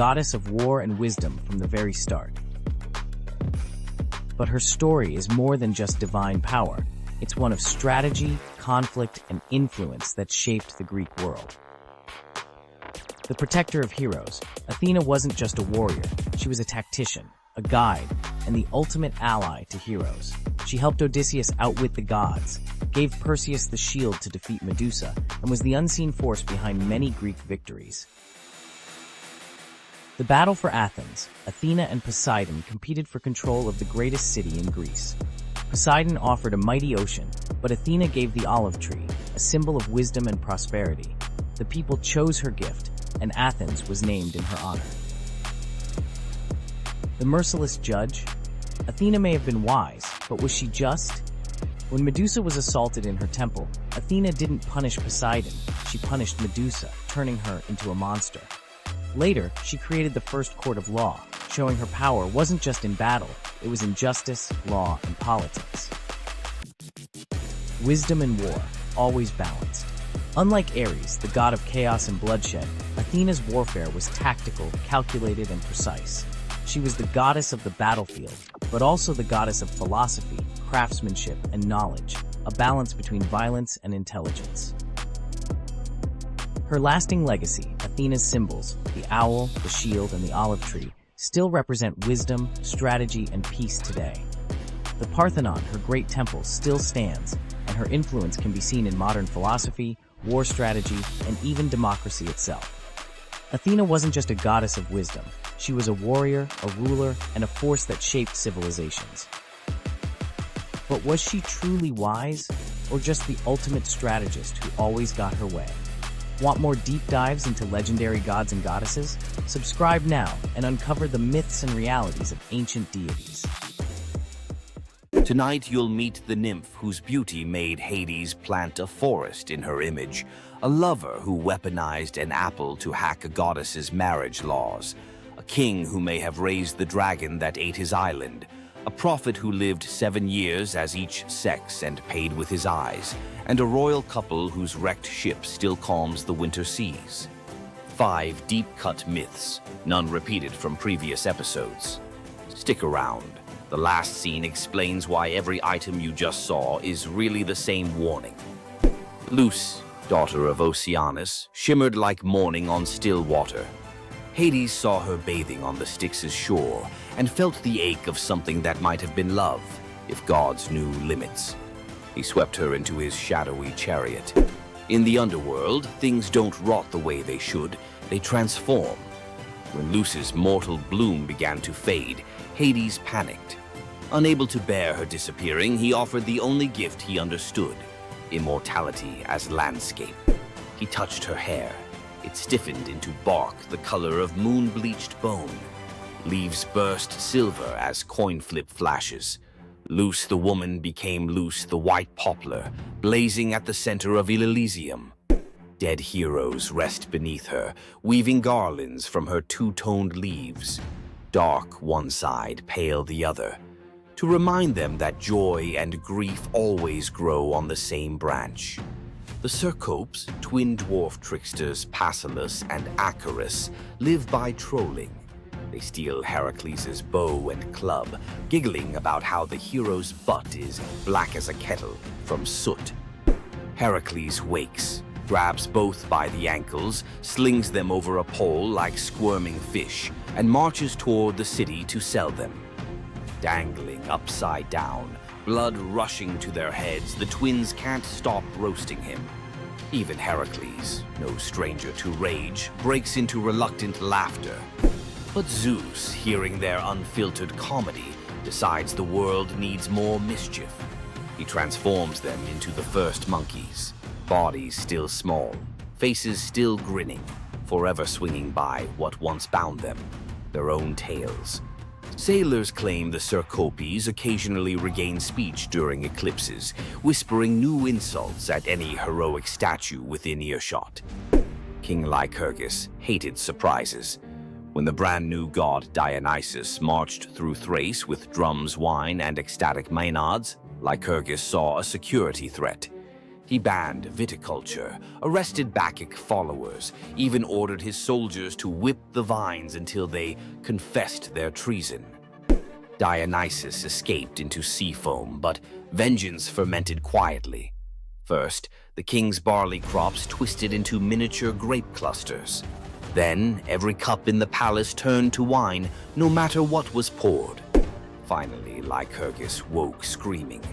goddess of war and wisdom from the very start. But her story is more than just divine power. It's one of strategy, conflict, and influence that shaped the Greek world. The protector of heroes, Athena wasn't just a warrior. She was a tactician, a guide, and the ultimate ally to heroes. She helped Odysseus outwit the gods, gave Perseus the shield to defeat Medusa, and was the unseen force behind many Greek victories. The battle for Athens, Athena and Poseidon competed for control of the greatest city in Greece. Poseidon offered a mighty ocean, but Athena gave the olive tree, a symbol of wisdom and prosperity. The people chose her gift, and Athens was named in her honor. The merciless judge? Athena may have been wise, but was she just? When Medusa was assaulted in her temple, Athena didn't punish Poseidon, she punished Medusa, turning her into a monster. Later, she created the first court of law, showing her power wasn't just in battle, it was in justice, law, and politics. Wisdom and war, always balanced. Unlike Ares, the god of chaos and bloodshed, Athena's warfare was tactical, calculated, and precise. She was the goddess of the battlefield, but also the goddess of philosophy, craftsmanship, and knowledge, a balance between violence and intelligence. Her lasting legacy, Athena's symbols, the owl, the shield, and the olive tree, still represent wisdom, strategy, and peace today. The Parthenon, her great temple, still stands, and her influence can be seen in modern philosophy, war strategy, and even democracy itself. Athena wasn't just a goddess of wisdom. She was a warrior, a ruler, and a force that shaped civilizations. But was she truly wise, or just the ultimate strategist who always got her way? Want more deep dives into legendary gods and goddesses? Subscribe now and uncover the myths and realities of ancient deities. Tonight you'll meet the nymph whose beauty made Hades plant a forest in her image, a lover who weaponized an apple to hack a goddess's marriage laws, a king who may have raised the dragon that ate his island, a prophet who lived 7 years as each sex and paid with his eyes, and a royal couple whose wrecked ship still calms the winter seas. 5 deep-cut myths, none repeated from previous episodes. Stick around. The last scene explains why every item you just saw is really the same warning. Luce, daughter of Oceanus, shimmered like morning on still water. Hades saw her bathing on the Styx's shore and felt the ache of something that might have been love, if gods knew limits. He swept her into his shadowy chariot. In the underworld, things don't rot the way they should, they transform. When Luce's mortal bloom began to fade, Hades panicked. Unable to bear her disappearing, he offered the only gift he understood, immortality as landscape. He touched her hair. It stiffened into bark the color of moon-bleached bone. Leaves burst silver as coin flip flashes. Luce the woman became Luce the white poplar, blazing at the center of Elysium. Dead heroes rest beneath her, weaving garlands from her two-toned leaves. Dark one side, pale the other, to remind them that joy and grief always grow on the same branch. The Cercopes, twin dwarf tricksters Passalus and Acarus, live by trolling. They steal Heracles' bow and club, giggling about how the hero's butt is black as a kettle from soot. Heracles wakes, grabs both by the ankles, slings them over a pole like squirming fish, and marches toward the city to sell them. Dangling upside down, blood rushing to their heads, the twins can't stop roasting him. Even Heracles, no stranger to rage, breaks into reluctant laughter. But Zeus, hearing their unfiltered comedy, decides the world needs more mischief. He transforms them into the first monkeys, bodies still small, faces still grinning, forever swinging by what once bound them, their own tails. Sailors claim the Cercopes occasionally regain speech during eclipses, whispering new insults at any heroic statue within earshot. King Lycurgus hated surprises. When the brand new god Dionysus marched through Thrace with drums, wine, and ecstatic maenads, Lycurgus saw a security threat. He banned viticulture, arrested Bacchic followers, even ordered his soldiers to whip the vines until they confessed their treason. Dionysus escaped into sea foam, but vengeance fermented quietly. First, the king's barley crops twisted into miniature grape clusters. Then, every cup in the palace turned to wine, no matter what was poured. Finally, Lycurgus woke screaming.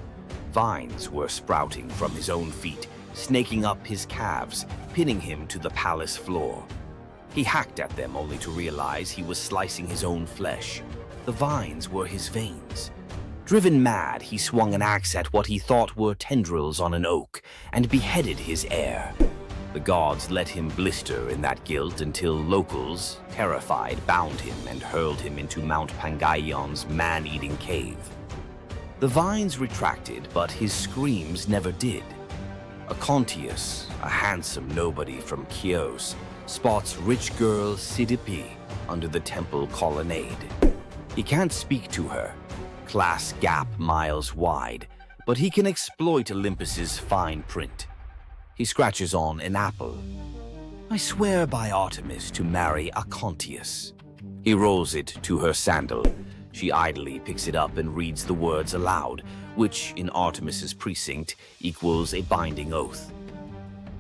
Vines were sprouting from his own feet, snaking up his calves, pinning him to the palace floor. He hacked at them only to realize he was slicing his own flesh. The vines were his veins. Driven mad, he swung an axe at what he thought were tendrils on an oak and beheaded his heir. The gods let him blister in that guilt until locals, terrified, bound him and hurled him into Mount Pangaion's man-eating cave. The vines retracted, but his screams never did. Acontius, a handsome nobody from Chios, spots rich girl Sidipe under the temple colonnade. He can't speak to her, class gap miles wide, but he can exploit Olympus's fine print. He scratches on an apple. I swear by Artemis to marry Acontius. He rolls it to her sandal. She idly picks it up and reads the words aloud, which in Artemis's precinct equals a binding oath.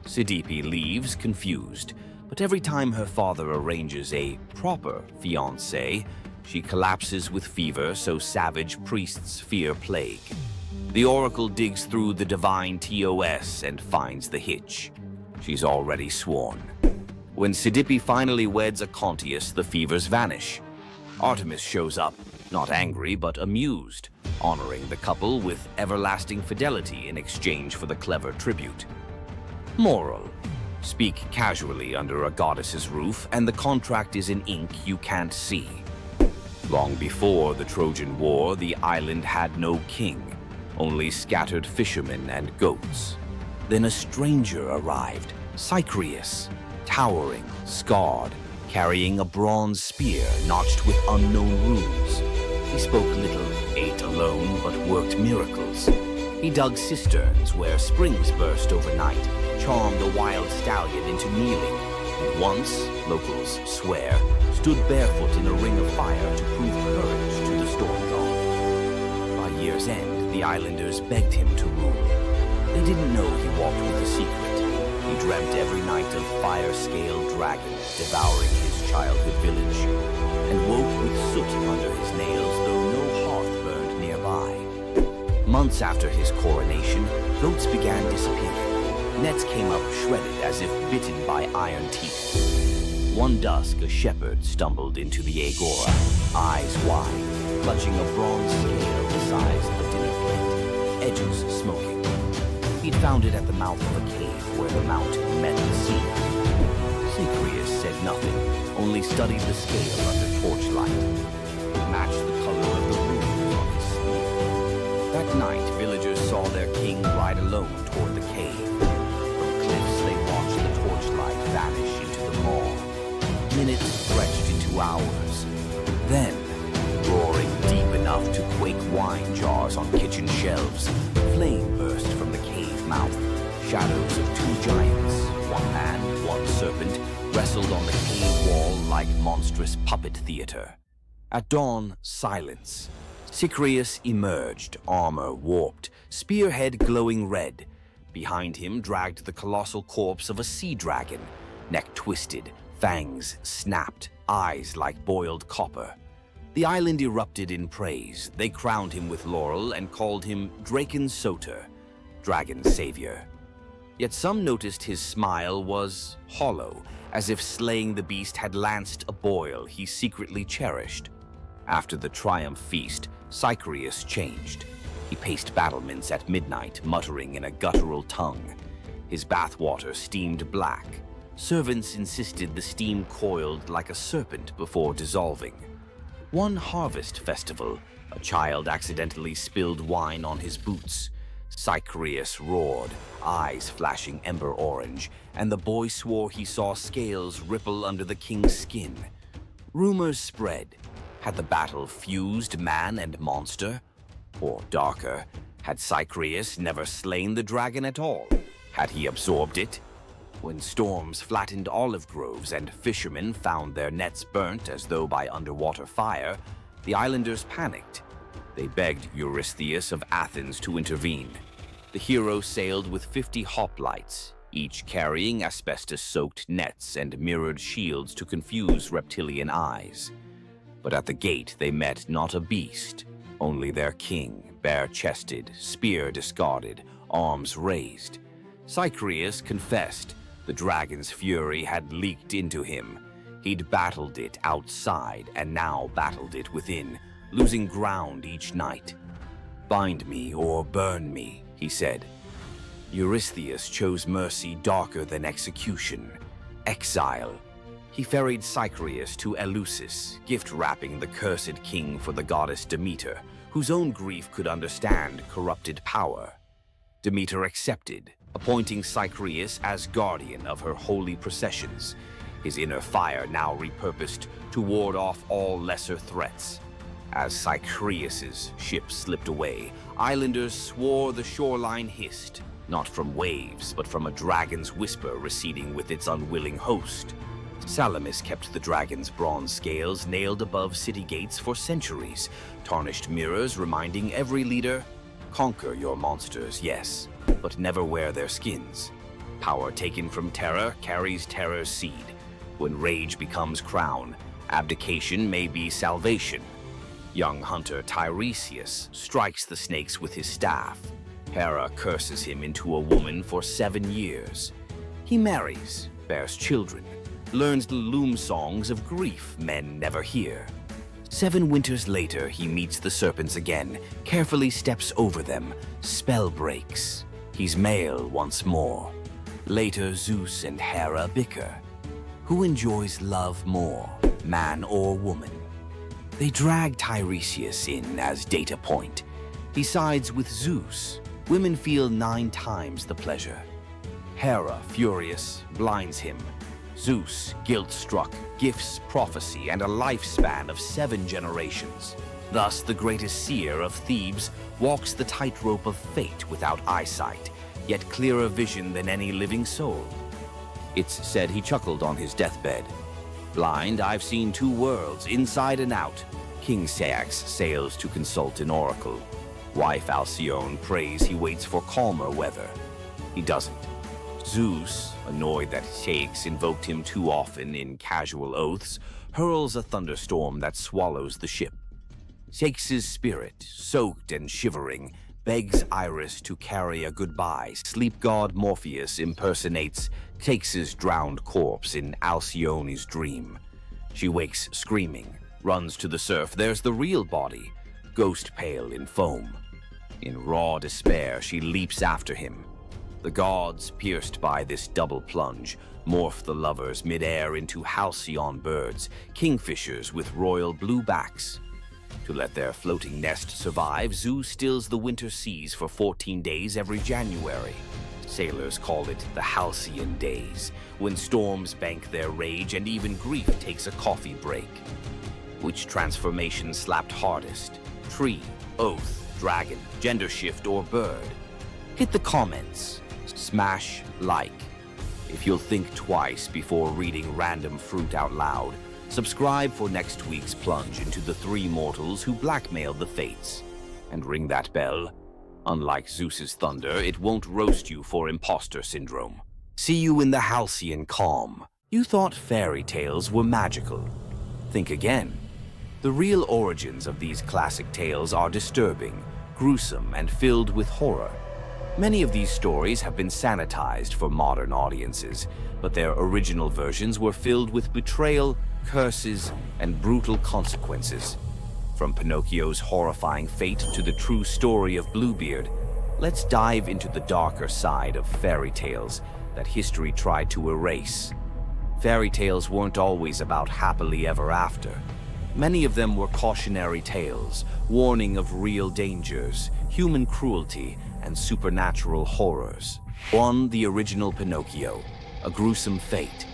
Sidipe leaves confused, but every time her father arranges a proper fiancé, she collapses with fever, so savage priests fear plague. The oracle digs through the divine TOS and finds the hitch. She's already sworn. When Sidipe finally weds Acontius, the fevers vanish. Artemis shows up, not angry but amused, honoring the couple with everlasting fidelity in exchange for the clever tribute. Moral: speak casually under a goddess's roof and the contract is in ink you can't see. Long before the Trojan War, the island had no king, only scattered fishermen and goats. Then a stranger arrived, Cycreus, towering, scarred, carrying a bronze spear notched with unknown runes. He spoke little, ate alone, but worked miracles. He dug cisterns where springs burst overnight, charmed a wild stallion into kneeling, and once, locals swear, stood barefoot in a ring of fire to prove courage to the storm god. By year's end, the islanders begged him to rule. They didn't know he walked with a secret. He dreamt every night of fire-scaled dragons devouring his childhood village, and woke with soot under his nails, though no hearth burned nearby. Months after his coronation, goats began disappearing. Nets came up shredded as if bitten by iron teeth. One dusk, a shepherd stumbled into the agora, eyes wide, clutching a bronze scale the size of a dinner plate, edges smoking. He'd found it at the mouth of a cave where the mount met the sea. Cycreus said nothing, only studied the scale under torchlight. It matched the color of the runes on his sleeve. That night, villagers saw their king ride alone toward the cave. From cliffs, they watched the torchlight vanish into the maw. Minutes stretched into hours. Then, roaring deep enough to quake wine jars on kitchen shelves, flame burst from the cave mouth. Shadows of two giants, one man, one serpent, wrestled on the cave wall like monstrous puppet theater. At dawn, silence. Cycreus emerged, armor warped, spearhead glowing red. Behind him dragged the colossal corpse of a sea dragon, neck twisted, fangs snapped, eyes like boiled copper. The island erupted in praise. They crowned him with laurel and called him Draken Soter, Dragon's Savior. Yet some noticed his smile was hollow, as if slaying the beast had lanced a boil he secretly cherished. After the triumph feast, Cycreus changed. He paced battlements at midnight, muttering in a guttural tongue. His bathwater steamed black. Servants insisted the steam coiled like a serpent before dissolving. One harvest festival, a child accidentally spilled wine on his boots. Cycreus roared, eyes flashing ember orange, and the boy swore he saw scales ripple under the king's skin. Rumors spread. Had the battle fused man and monster? Or darker, had Cycreus never slain the dragon at all? Had he absorbed it? When storms flattened olive groves and fishermen found their nets burnt as though by underwater fire, the islanders panicked. They begged Eurystheus of Athens to intervene. The hero sailed with 50 hoplites, each carrying asbestos-soaked nets and mirrored shields to confuse reptilian eyes. But at the gate they met not a beast, only their king, bare-chested, spear discarded, arms raised. Cycreus confessed the dragon's fury had leaked into him. He'd battled it outside and now battled it within, losing ground each night. "Bind me or burn me," he said. Eurystheus chose mercy darker than execution, exile. He ferried Cycreus to Eleusis, gift-wrapping the cursed king for the goddess Demeter, whose own grief could understand corrupted power. Demeter accepted, appointing Cycreus as guardian of her holy processions, his inner fire now repurposed to ward off all lesser threats. As Cycreus's ship slipped away, islanders swore the shoreline hissed, not from waves, but from a dragon's whisper receding with its unwilling host. Salamis kept the dragon's bronze scales nailed above city gates for centuries, tarnished mirrors reminding every leader, "Conquer your monsters, yes, but never wear their skins. Power taken from terror carries terror's seed. When rage becomes crown, abdication may be salvation." Young hunter Tiresias strikes the snakes with his staff. Hera curses him into a woman for 7 years. He marries, bears children, learns the loom songs of grief men never hear. 7 winters later, he meets the serpents again, carefully steps over them, spell breaks. He's male once more. Later, Zeus and Hera bicker. Who enjoys love more, man or woman? They drag Tiresias in as data point. He sides with Zeus. Women feel 9 times the pleasure. Hera, furious, blinds him. Zeus, guilt-struck, gifts prophecy and a lifespan of 7 generations. Thus, the greatest seer of Thebes walks the tightrope of fate without eyesight, yet clearer vision than any living soul. It's said he chuckled on his deathbed. "Blind, I've seen 2 worlds, inside and out." King Ceyx sails to consult an oracle. Wife Alcyone prays he waits for calmer weather. He doesn't. Zeus, annoyed that Ceyx invoked him too often in casual oaths, hurls a thunderstorm that swallows the ship. Ceyx's spirit, soaked and shivering, begs Iris to carry a goodbye. Sleep god Morpheus impersonates Ceyx's drowned corpse in Alcyone's dream. She wakes screaming, runs to the surf. There's the real body, ghost pale in foam. In raw despair, she leaps after him. The gods, pierced by this double plunge, morph the lovers midair into halcyon birds, kingfishers with royal blue backs. To let their floating nest survive, Zeus stills the winter seas for 14 days every January. Sailors call it the halcyon days, when storms bank their rage and even grief takes a coffee break. Which transformation slapped hardest? Tree, oath, dragon, gender shift, or bird? Hit the comments. Smash like. If you'll think twice before reading random fruit out loud, subscribe for next week's plunge into the 3 mortals who blackmailed the fates. And ring that bell. Unlike Zeus's thunder, it won't roast you for imposter syndrome. See you in the halcyon calm. You thought fairy tales were magical. Think again. The real origins of these classic tales are disturbing, gruesome, and filled with horror. Many of these stories have been sanitized for modern audiences, but their original versions were filled with betrayal, curses, and brutal consequences. From Pinocchio's horrifying fate to the true story of Bluebeard, let's dive into the darker side of fairy tales that history tried to erase. Fairy tales weren't always about happily ever after. Many of them were cautionary tales, warning of real dangers, human cruelty, and supernatural horrors. 1. The original Pinocchio, a gruesome fate.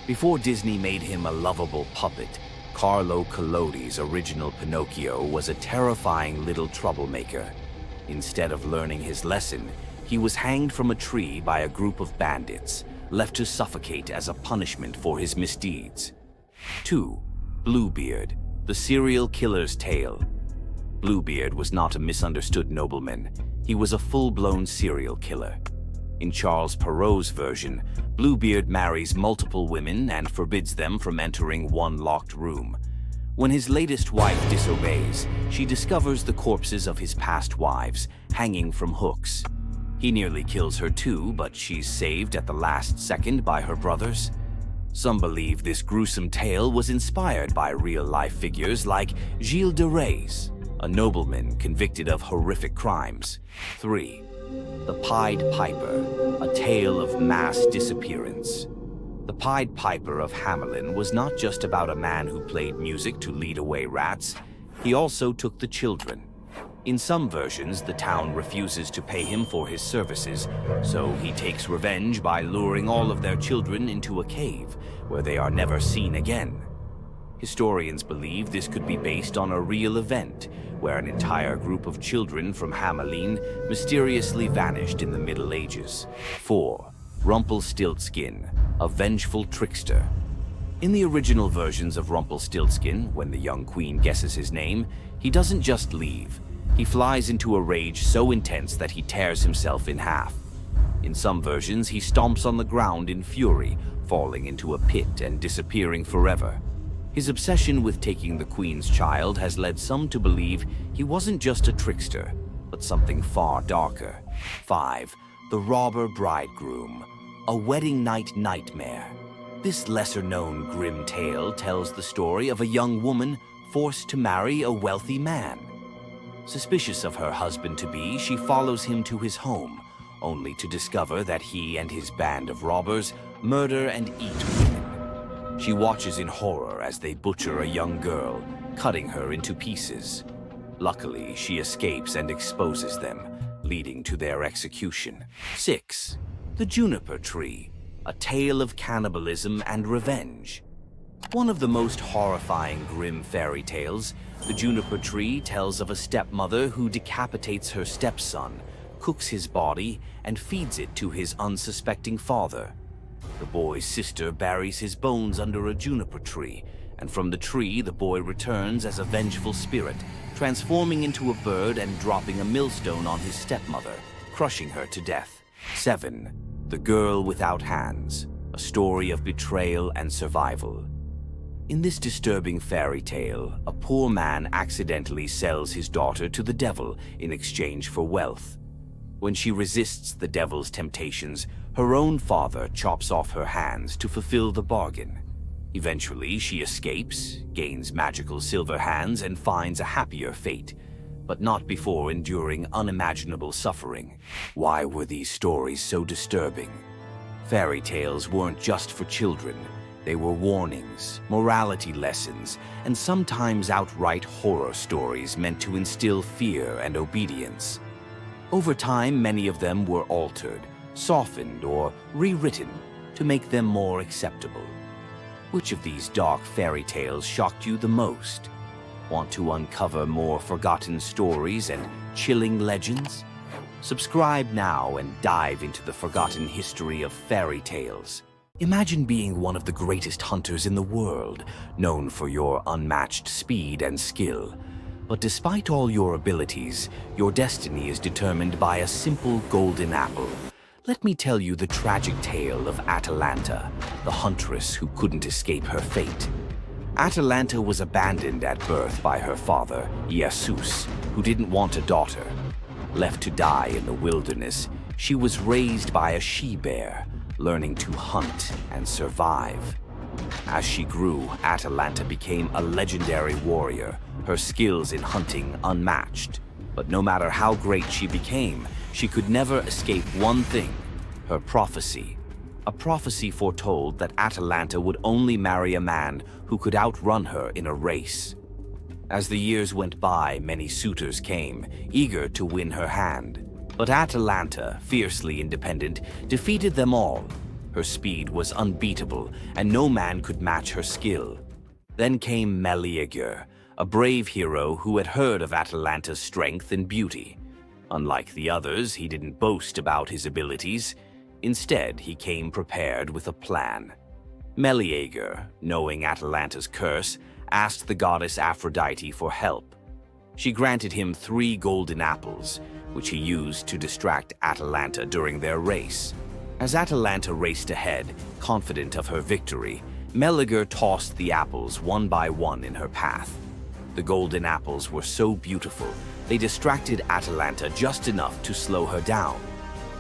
Before Disney made him a lovable puppet, Carlo Collodi's original Pinocchio was a terrifying little troublemaker. Instead of learning his lesson, He was hanged from a tree by a group of bandits, left to suffocate as a punishment for his misdeeds. 2. Bluebeard, the serial killer's tale. Bluebeard was not a misunderstood nobleman. He was a full-blown serial killer. In Charles Perrault's version, Bluebeard marries multiple women and forbids them from entering one locked room. When his latest wife disobeys, she discovers the corpses of his past wives hanging from hooks. He nearly kills her too, but she's saved at the last second by her brothers. Some believe this gruesome tale was inspired by real-life figures like Gilles de Rais, a nobleman convicted of horrific crimes. 3. The Pied Piper, a tale of mass disappearance. The Pied Piper of Hamelin was not just about a man who played music to lead away rats. He also took the children. In some versions, the town refuses to pay him for his services, so he takes revenge by luring all of their children into a cave, where they are never seen again. Historians believe this could be based on a real event, where an entire group of children from Hamelin mysteriously vanished in the Middle Ages. 4. Rumpelstiltskin, a vengeful trickster. In the original versions of Rumpelstiltskin, when the young queen guesses his name, he doesn't just leave. He flies into a rage so intense that he tears himself in half. In some versions, he stomps on the ground in fury, falling into a pit and disappearing forever. His obsession with taking the queen's child has led some to believe he wasn't just a trickster, but something far darker. 5. The Robber Bridegroom, a wedding night nightmare. This lesser-known grim tale tells the story of a young woman forced to marry a wealthy man. Suspicious of her husband-to-be, she follows him to his home, only to discover that he and his band of robbers murder and eat women. She watches in horror as they butcher a young girl, cutting her into pieces. Luckily, she escapes and exposes them, leading to their execution. 6. The Juniper Tree, a tale of cannibalism and revenge. One of the most horrifying grim fairy tales, The Juniper Tree tells of a stepmother who decapitates her stepson, cooks his body, and feeds it to his unsuspecting father. The boy's sister buries his bones under a juniper tree, and from the tree the boy returns as a vengeful spirit, transforming into a bird and dropping a millstone on his stepmother, crushing her to death. 7. The Girl Without Hands, a story of betrayal and survival. In this disturbing fairy tale, a poor man accidentally sells his daughter to the devil in exchange for wealth. When she resists the devil's temptations, her own father chops off her hands to fulfill the bargain. Eventually, she escapes, gains magical silver hands, and finds a happier fate, but not before enduring unimaginable suffering. Why were these stories so disturbing? Fairy tales weren't just for children. They were warnings, morality lessons, and sometimes outright horror stories meant to instill fear and obedience. Over time, many of them were altered, softened, or rewritten to make them more acceptable. Which of these dark fairy tales shocked you the most? Want to uncover more forgotten stories and chilling legends? Subscribe now and dive into the forgotten history of fairy tales. Imagine being one of the greatest hunters in the world, known for your unmatched speed and skill. But despite all your abilities, your destiny is determined by a simple golden apple. Let me tell you the tragic tale of Atalanta, the huntress who couldn't escape her fate. Atalanta was abandoned at birth by her father, Zeus, who didn't want a daughter. Left to die in the wilderness, she was raised by a she-bear, learning to hunt and survive. As she grew, Atalanta became a legendary warrior, her skills in hunting unmatched. But no matter how great she became, she could never escape one thing: her prophecy. A prophecy foretold that Atalanta would only marry a man who could outrun her in a race. As the years went by, many suitors came, eager to win her hand. But Atalanta, fiercely independent, defeated them all. Her speed was unbeatable, and no man could match her skill. Then came Meleager, a brave hero who had heard of Atalanta's strength and beauty. Unlike the others, he didn't boast about his abilities. Instead, he came prepared with a plan. Meleager, knowing Atalanta's curse, asked the goddess Aphrodite for help. She granted him 3 golden apples, which he used to distract Atalanta during their race. As Atalanta raced ahead, confident of her victory, Meleager tossed the apples one by one in her path. The golden apples were so beautiful, they distracted Atalanta just enough to slow her down.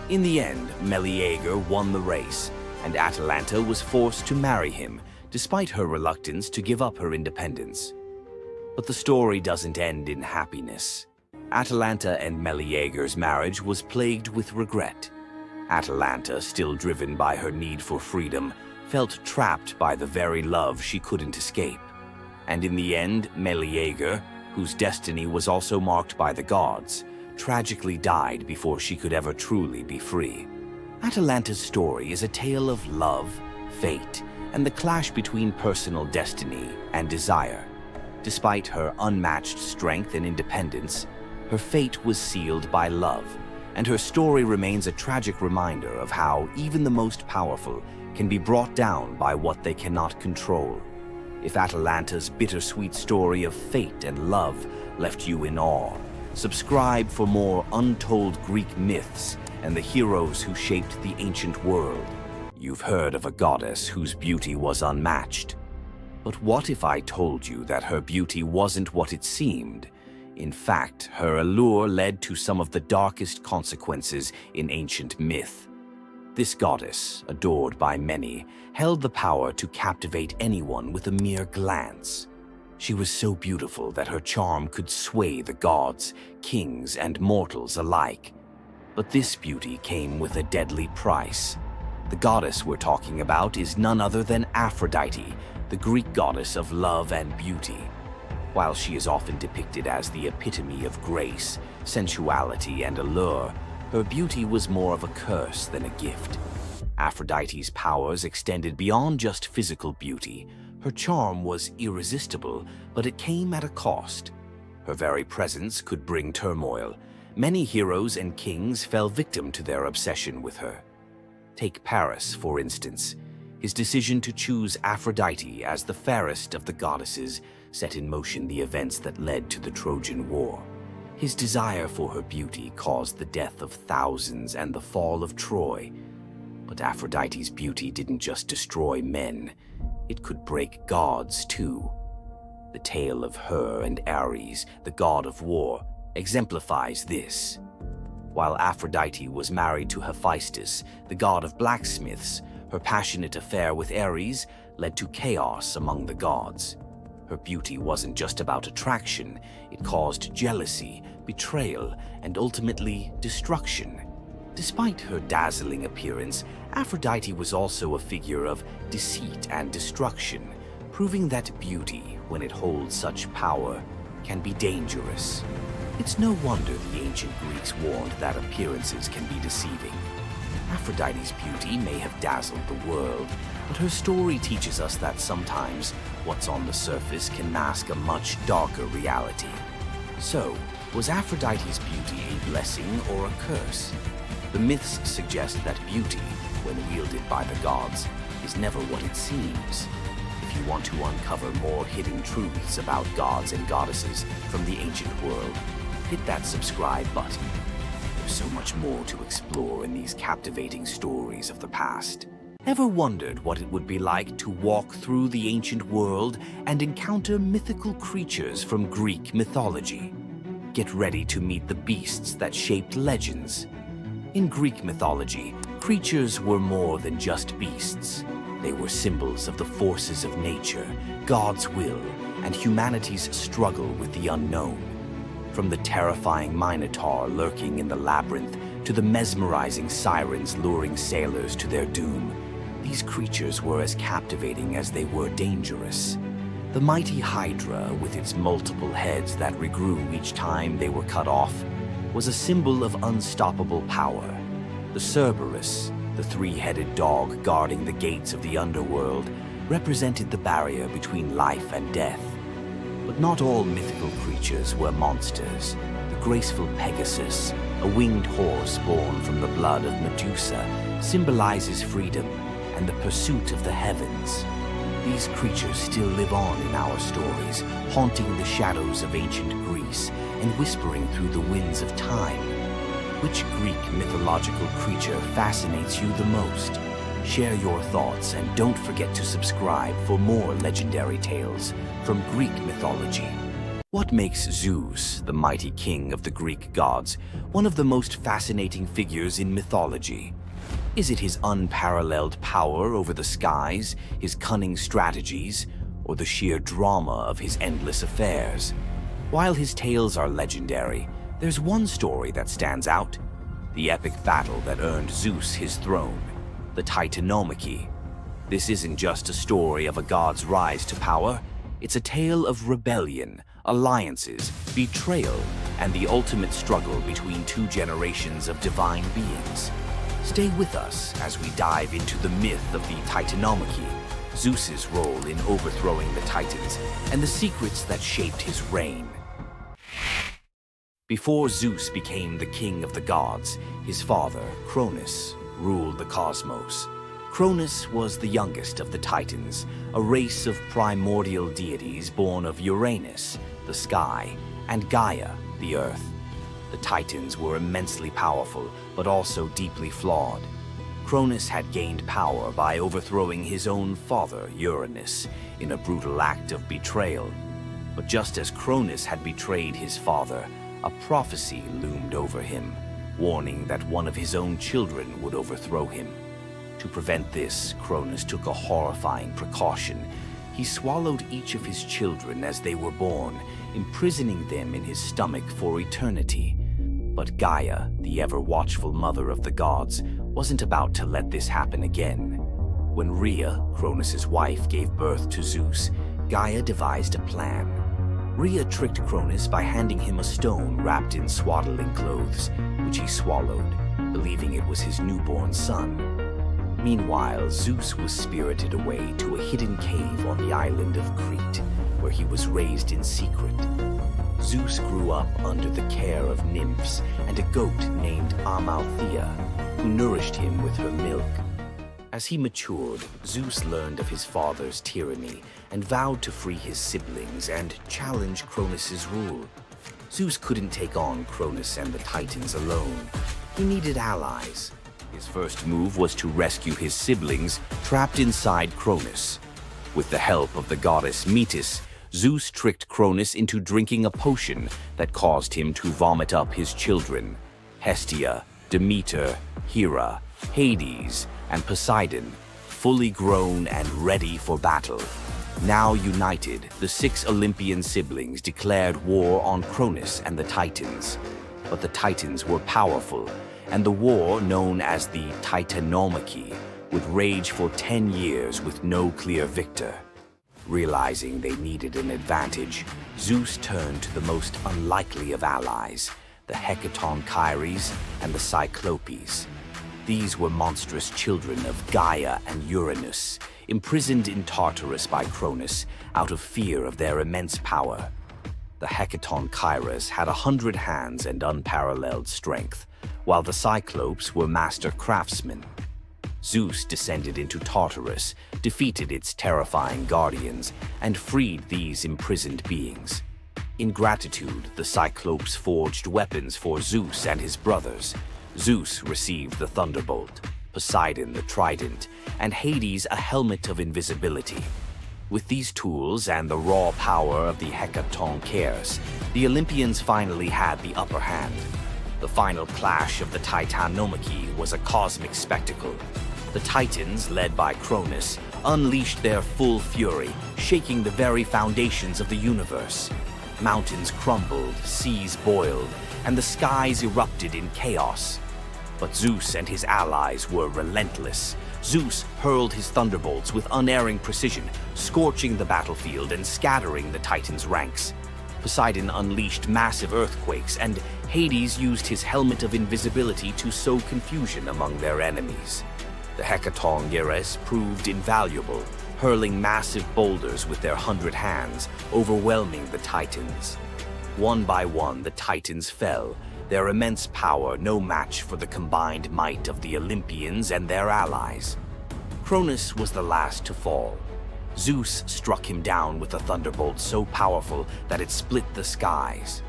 In the end, Meleager won the race, and Atalanta was forced to marry him, despite her reluctance to give up her independence. But the story doesn't end in happiness. Atalanta and Meleager's marriage was plagued with regret. Atalanta, still driven by her need for freedom, felt trapped by the very love she couldn't escape. And in the end, Meleager, whose destiny was also marked by the gods, tragically died before she could ever truly be free. Atalanta's story is a tale of love, fate, and the clash between personal destiny and desire. Despite her unmatched strength and independence, her fate was sealed by love, and her story remains a tragic reminder of how even the most powerful can be brought down by what they cannot control. If Atalanta's bittersweet story of fate and love left you in awe, subscribe for more untold Greek myths and the heroes who shaped the ancient world. You've heard of a goddess whose beauty was unmatched. But what if I told you that her beauty wasn't what it seemed? In fact, her allure led to some of the darkest consequences in ancient myth. This goddess, adored by many, held the power to captivate anyone with a mere glance. She was so beautiful that her charm could sway the gods, kings, and mortals alike. But this beauty came with a deadly price. The goddess we're talking about is none other than Aphrodite, the Greek goddess of love and beauty. While she is often depicted as the epitome of grace, sensuality, and allure, her beauty was more of a curse than a gift. Aphrodite's powers extended beyond just physical beauty. Her charm was irresistible, but it came at a cost. Her very presence could bring turmoil. Many heroes and kings fell victim to their obsession with her. Take Paris, for instance. His decision to choose Aphrodite as the fairest of the goddesses set in motion the events that led to the Trojan War. His desire for her beauty caused the death of thousands and the fall of Troy. But Aphrodite's beauty didn't just destroy men, it could break gods too. The tale of her and Ares, the god of war, exemplifies this. While Aphrodite was married to Hephaestus, the god of blacksmiths, her passionate affair with Ares led to chaos among the gods. Her beauty wasn't just about attraction, it caused jealousy, betrayal, and ultimately destruction. Despite her dazzling appearance, Aphrodite was also a figure of deceit and destruction, proving that beauty, when it holds such power, can be dangerous. It's no wonder the ancient Greeks warned that appearances can be deceiving. Aphrodite's beauty may have dazzled the world, but her story teaches us that sometimes what's on the surface can mask a much darker reality. So, was Aphrodite's beauty a blessing or a curse? The myths suggest that beauty, when wielded by the gods, is never what it seems. If you want to uncover more hidden truths about gods and goddesses from the ancient world, hit that subscribe button. There's so much more to explore in these captivating stories of the past. Ever wondered what it would be like to walk through the ancient world and encounter mythical creatures from Greek mythology? Get ready to meet the beasts that shaped legends. In Greek mythology, creatures were more than just beasts. They were symbols of the forces of nature, God's will, and humanity's struggle with the unknown. From the terrifying Minotaur lurking in the labyrinth to the mesmerizing sirens luring sailors to their doom, these creatures were as captivating as they were dangerous. The mighty Hydra, with its multiple heads that regrew each time they were cut off, was a symbol of unstoppable power. The Cerberus, the three-headed dog guarding the gates of the underworld, represented the barrier between life and death. But not all mythical creatures were monsters. The graceful Pegasus, a winged horse born from the blood of Medusa, symbolizes freedom and the pursuit of the heavens. These creatures still live on in our stories, haunting the shadows of ancient Greece and whispering through the winds of time. Which Greek mythological creature fascinates you the most? Share your thoughts and don't forget to subscribe for more legendary tales from Greek mythology. What makes Zeus, the mighty king of the Greek gods, one of the most fascinating figures in mythology? Is it his unparalleled power over the skies, his cunning strategies, or the sheer drama of his endless affairs? While his tales are legendary, there's one story that stands out: the epic battle that earned Zeus his throne, the Titanomachy. This isn't just a story of a god's rise to power, it's a tale of rebellion, alliances, betrayal, and the ultimate struggle between two generations of divine beings. Stay with us as we dive into the myth of the Titanomachy, Zeus's role in overthrowing the Titans, and the secrets that shaped his reign. Before Zeus became the king of the gods, his father, Cronus, ruled the cosmos. Cronus was the youngest of the Titans, a race of primordial deities born of Uranus, the sky, and Gaia, the earth. The Titans were immensely powerful, but also deeply flawed. Cronus had gained power by overthrowing his own father, Uranus, in a brutal act of betrayal. But just as Cronus had betrayed his father, a prophecy loomed over him, warning that one of his own children would overthrow him. To prevent this, Cronus took a horrifying precaution. He swallowed each of his children as they were born, imprisoning them in his stomach for eternity. But Gaia, the ever-watchful mother of the gods, wasn't about to let this happen again. When Rhea, Cronus's wife, gave birth to Zeus, Gaia devised a plan. Rhea tricked Cronus by handing him a stone wrapped in swaddling clothes, which he swallowed, believing it was his newborn son. Meanwhile, Zeus was spirited away to a hidden cave on the island of Crete, where he was raised in secret. Zeus grew up under the care of nymphs and a goat named Amalthea, who nourished him with her milk. As he matured, Zeus learned of his father's tyranny and vowed to free his siblings and challenge Cronus's rule. Zeus couldn't take on Cronus and the Titans alone. He needed allies. His first move was to rescue his siblings trapped inside Cronus. With the help of the goddess Metis, Zeus tricked Cronus into drinking a potion that caused him to vomit up his children: Hestia, Demeter, Hera, Hades, and Poseidon, fully grown and ready for battle. Now united, the 6 Olympian siblings declared war on Cronus and the Titans. But the Titans were powerful, and the war, known as the Titanomachy, would rage for 10 years with no clear victor. Realizing they needed an advantage, Zeus turned to the most unlikely of allies, the Hecatonchires and the Cyclopes. These were monstrous children of Gaia and Uranus, imprisoned in Tartarus by Cronus out of fear of their immense power. The Hecatonchires had 100 hands and unparalleled strength, while the Cyclopes were master craftsmen. Zeus descended into Tartarus, defeated its terrifying guardians, and freed these imprisoned beings. In gratitude, the Cyclopes forged weapons for Zeus and his brothers. Zeus received the thunderbolt, Poseidon the trident, and Hades a helmet of invisibility. With these tools and the raw power of the Hecatonchires, the Olympians finally had the upper hand. The final clash of the Titanomachy was a cosmic spectacle. The Titans, led by Cronus, unleashed their full fury, shaking the very foundations of the universe. Mountains crumbled, seas boiled, and the skies erupted in chaos. But Zeus and his allies were relentless. Zeus hurled his thunderbolts with unerring precision, scorching the battlefield and scattering the Titans' ranks. Poseidon unleashed massive earthquakes, and Hades used his helmet of invisibility to sow confusion among their enemies. The Hecatonchires proved invaluable, hurling massive boulders with their 100 hands, overwhelming the Titans. One by one, the Titans fell, their immense power no match for the combined might of the Olympians and their allies. Cronus was the last to fall. Zeus struck him down with a thunderbolt so powerful that it split the skies.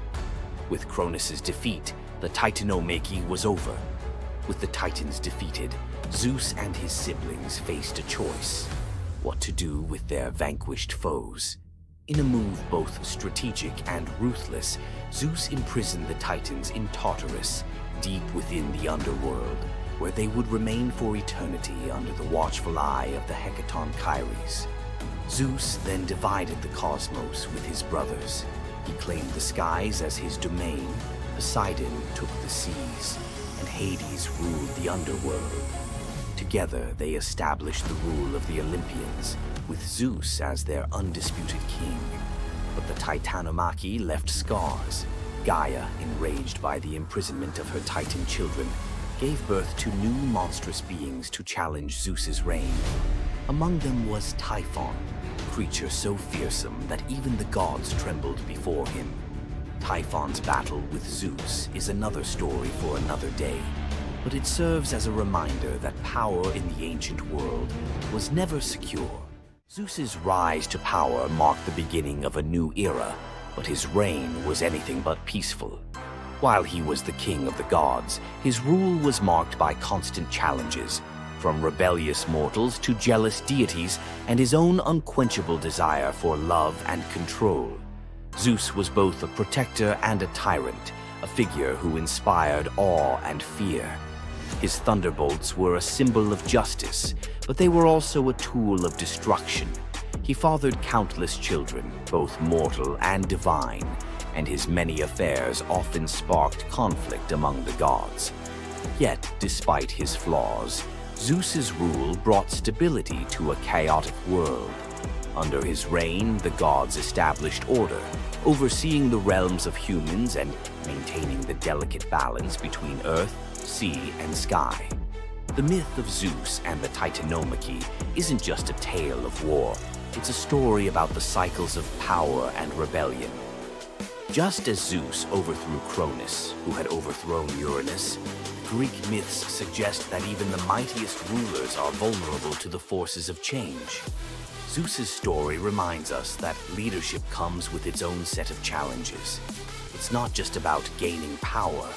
With Cronus's defeat, the Titanomachy was over. With the Titans defeated, Zeus and his siblings faced a choice: what to do with their vanquished foes. In a move both strategic and ruthless, Zeus imprisoned the Titans in Tartarus, deep within the underworld, where they would remain for eternity under the watchful eye of the Hecaton Kyries. Zeus then divided the cosmos with his brothers. He claimed the skies as his domain, Poseidon took the seas, and Hades ruled the underworld. Together they established the rule of the Olympians, with Zeus as their undisputed king. But the Titanomachy left scars. Gaia, enraged by the imprisonment of her Titan children, gave birth to new monstrous beings to challenge Zeus's reign. Among them was Typhon, a creature so fearsome that even the gods trembled before him. Typhon's battle with Zeus is another story for another day, but it serves as a reminder that power in the ancient world was never secure. Zeus's rise to power marked the beginning of a new era, but his reign was anything but peaceful. While he was the king of the gods, his rule was marked by constant challenges, from rebellious mortals to jealous deities and his own unquenchable desire for love and control. Zeus was both a protector and a tyrant, a figure who inspired awe and fear. His thunderbolts were a symbol of justice, but they were also a tool of destruction. He fathered countless children, both mortal and divine, and his many affairs often sparked conflict among the gods. Yet, despite his flaws, Zeus's rule brought stability to a chaotic world. Under his reign, the gods established order, overseeing the realms of humans and maintaining the delicate balance between earth, sea, and sky. The myth of Zeus and the Titanomachy isn't just a tale of war. It's a story about the cycles of power and rebellion. Just as Zeus overthrew Cronus, who had overthrown Uranus, Greek myths suggest that even the mightiest rulers are vulnerable to the forces of change. Zeus's story reminds us that leadership comes with its own set of challenges. It's not just about gaining power,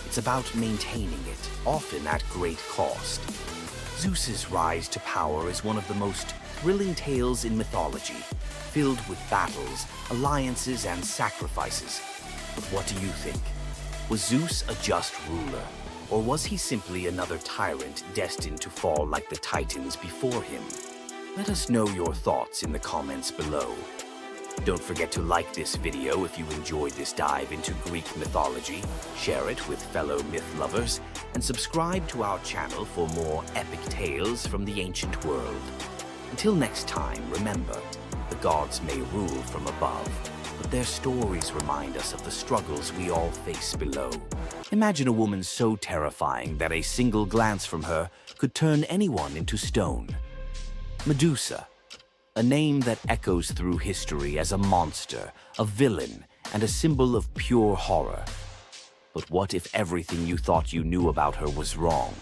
it's about maintaining it, often at great cost. Zeus's rise to power is one of the most thrilling tales in mythology, filled with battles, alliances, and sacrifices. But what do you think? Was Zeus a just ruler, or was he simply another tyrant destined to fall like the Titans before him? Let us know your thoughts in the comments below. Don't forget to like this video if you enjoyed this dive into Greek mythology, share it with fellow myth lovers, and subscribe to our channel for more epic tales from the ancient world. Until next time, remember, the gods may rule from above, but their stories remind us of the struggles we all face below. Imagine a woman so terrifying that a single glance from her could turn anyone into stone. Medusa, a name that echoes through history as a monster, a villain, and a symbol of pure horror. But what if everything you thought you knew about her was wrong?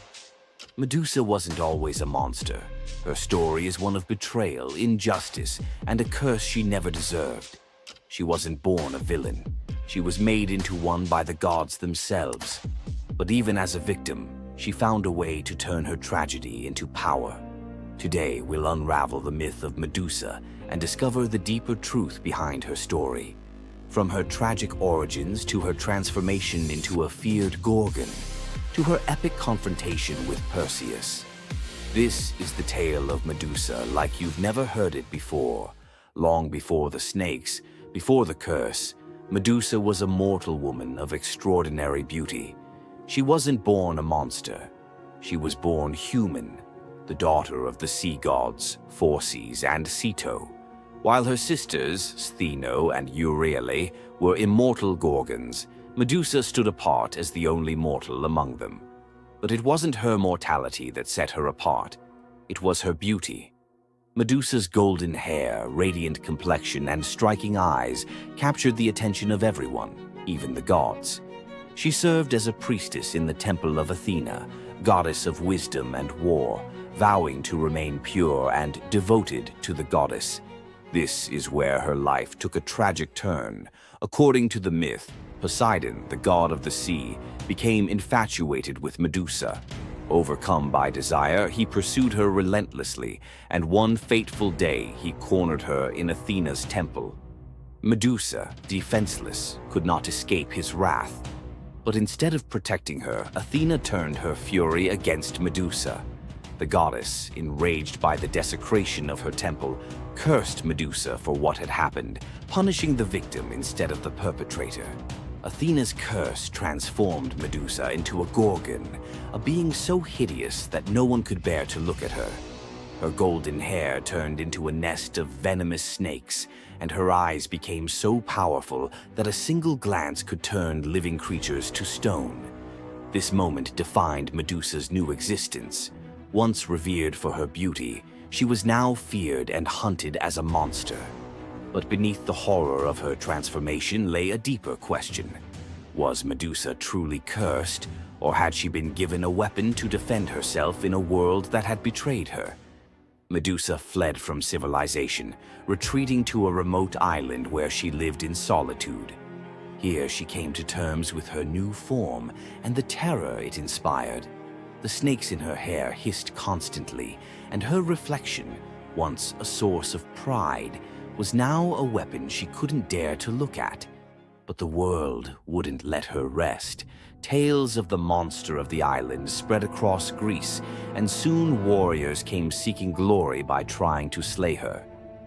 Medusa wasn't always a monster. Her story is one of betrayal, injustice, and a curse she never deserved. She wasn't born a villain. She was made into one by the gods themselves. But even as a victim, she found a way to turn her tragedy into power. Today, we'll unravel the myth of Medusa and discover the deeper truth behind her story. From her tragic origins to her transformation into a feared Gorgon, to her epic confrontation with Perseus. This is the tale of Medusa like you've never heard it before. Long before the snakes, before the curse, Medusa was a mortal woman of extraordinary beauty. She wasn't born a monster. She was born human, the daughter of the sea gods, Phorcys and Ceto. While her sisters, Stheno and Euryale, were immortal Gorgons, Medusa stood apart as the only mortal among them. But it wasn't her mortality that set her apart. It was her beauty. Medusa's golden hair, radiant complexion, and striking eyes captured the attention of everyone, even the gods. She served as a priestess in the temple of Athena, goddess of wisdom and war, vowing to remain pure and devoted to the goddess. This is where her life took a tragic turn. According to the myth, Poseidon, the god of the sea, became infatuated with Medusa. Overcome by desire, he pursued her relentlessly, and one fateful day he cornered her in Athena's temple. Medusa, defenseless, could not escape his wrath. But instead of protecting her, Athena turned her fury against Medusa. The goddess, enraged by the desecration of her temple, cursed Medusa for what had happened, punishing the victim instead of the perpetrator. Athena's curse transformed Medusa into a gorgon, a being so hideous that no one could bear to look at her. Her golden hair turned into a nest of venomous snakes, and her eyes became so powerful that a single glance could turn living creatures to stone. This moment defined Medusa's new existence. Once revered for her beauty, she was now feared and hunted as a monster. But beneath the horror of her transformation lay a deeper question. Was Medusa truly cursed, or had she been given a weapon to defend herself in a world that had betrayed her? Medusa fled from civilization, retreating to a remote island where she lived in solitude. Here she came to terms with her new form and the terror it inspired. The snakes in her hair hissed constantly, and her reflection, once a source of pride, was now a weapon she couldn't dare to look at. But the world wouldn't let her rest. Tales of the monster of the island spread across Greece, and soon warriors came seeking glory by trying to slay her.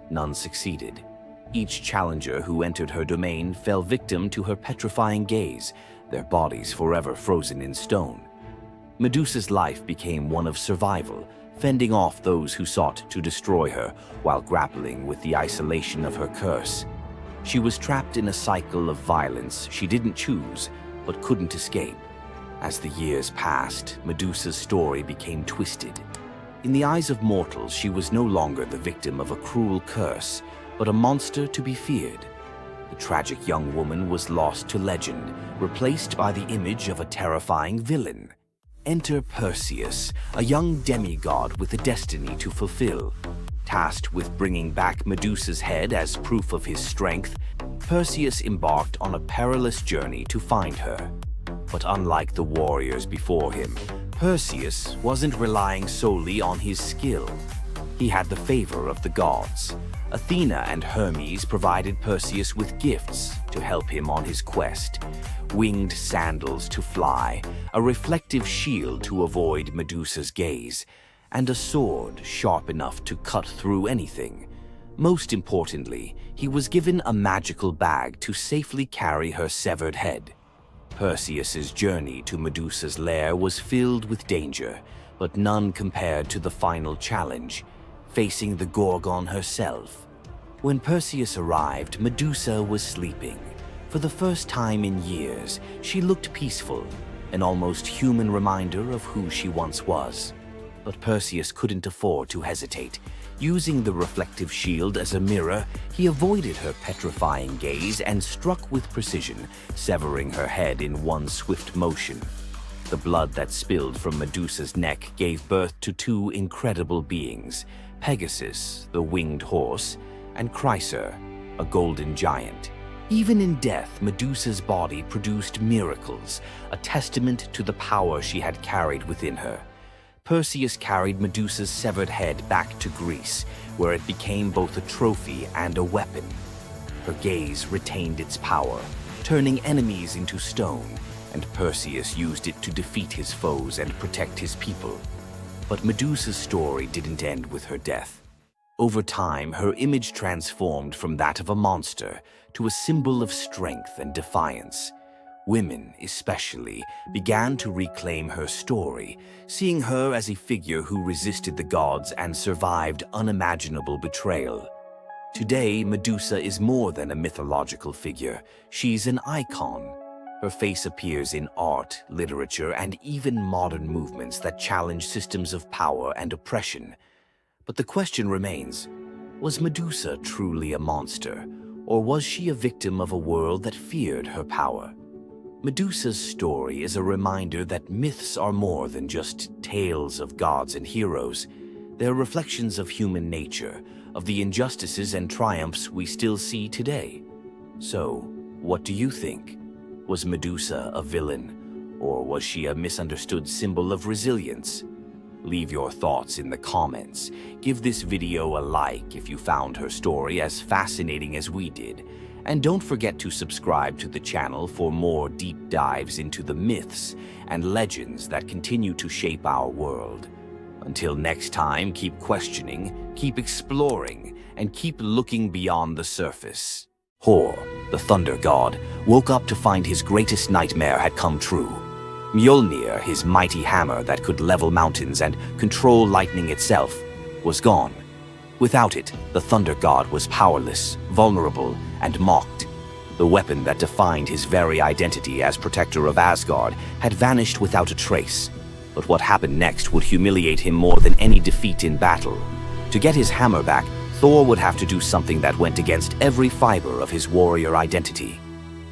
None succeeded. Each challenger who entered her domain fell victim to her petrifying gaze, their bodies forever frozen in stone. Medusa's life became one of survival, fending off those who sought to destroy her while grappling with the isolation of her curse. She was trapped in a cycle of violence she didn't choose, but couldn't escape. As the years passed, Medusa's story became twisted. In the eyes of mortals, she was no longer the victim of a cruel curse, but a monster to be feared. The tragic young woman was lost to legend, replaced by the image of a terrifying villain. Enter Perseus, a young demigod with a destiny to fulfill. Tasked with bringing back Medusa's head as proof of his strength, Perseus embarked on a perilous journey to find her. But unlike the warriors before him, Perseus wasn't relying solely on his skill. He had the favor of the gods. Athena and Hermes provided Perseus with gifts to help him on his quest. Winged sandals to fly, a reflective shield to avoid Medusa's gaze, and a sword sharp enough to cut through anything. Most importantly, he was given a magical bag to safely carry her severed head. Perseus's journey to Medusa's lair was filled with danger, but none compared to the final challenge, facing the Gorgon herself. When Perseus arrived, Medusa was sleeping. For the first time in years, she looked peaceful, an almost human reminder of who she once was. But Perseus couldn't afford to hesitate. Using the reflective shield as a mirror, he avoided her petrifying gaze and struck with precision, severing her head in one swift motion. The blood that spilled from Medusa's neck gave birth to two incredible beings, Pegasus, the winged horse, and Chryser, a golden giant. Even in death, Medusa's body produced miracles, a testament to the power she had carried within her. Perseus carried Medusa's severed head back to Greece, where it became both a trophy and a weapon. Her gaze retained its power, turning enemies into stone, and Perseus used it to defeat his foes and protect his people. But Medusa's story didn't end with her death. Over time, her image transformed from that of a monster to a symbol of strength and defiance. Women, especially, began to reclaim her story, seeing her as a figure who resisted the gods and survived unimaginable betrayal. Today, Medusa is more than a mythological figure. She's an icon. Her face appears in art, literature, and even modern movements that challenge systems of power and oppression. But the question remains, was Medusa truly a monster, or was she a victim of a world that feared her power? Medusa's story is a reminder that myths are more than just tales of gods and heroes. They're reflections of human nature, of the injustices and triumphs we still see today. So, what do you think? Was Medusa a villain, or was she a misunderstood symbol of resilience? Leave your thoughts in the comments. Give this video a like if you found her story as fascinating as we did. And don't forget to subscribe to the channel for more deep dives into the myths and legends that continue to shape our world. Until next time, keep questioning, keep exploring, and keep looking beyond the surface. Hor, the thunder god, woke up to find his greatest nightmare had come true. Mjolnir, his mighty hammer that could level mountains and control lightning itself, was gone. Without it, the thunder god was powerless, vulnerable, and mocked. The weapon that defined his very identity as protector of Asgard had vanished without a trace. But what happened next would humiliate him more than any defeat in battle. To get his hammer back, Thor would have to do something that went against every fiber of his warrior identity.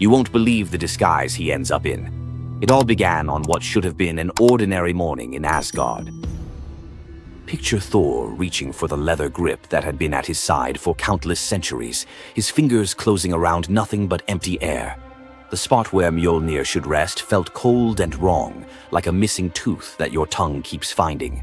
You won't believe the disguise he ends up in. It all began on what should have been an ordinary morning in Asgard. Picture Thor reaching for the leather grip that had been at his side for countless centuries, his fingers closing around nothing but empty air. The spot where Mjolnir should rest felt cold and wrong, like a missing tooth that your tongue keeps finding.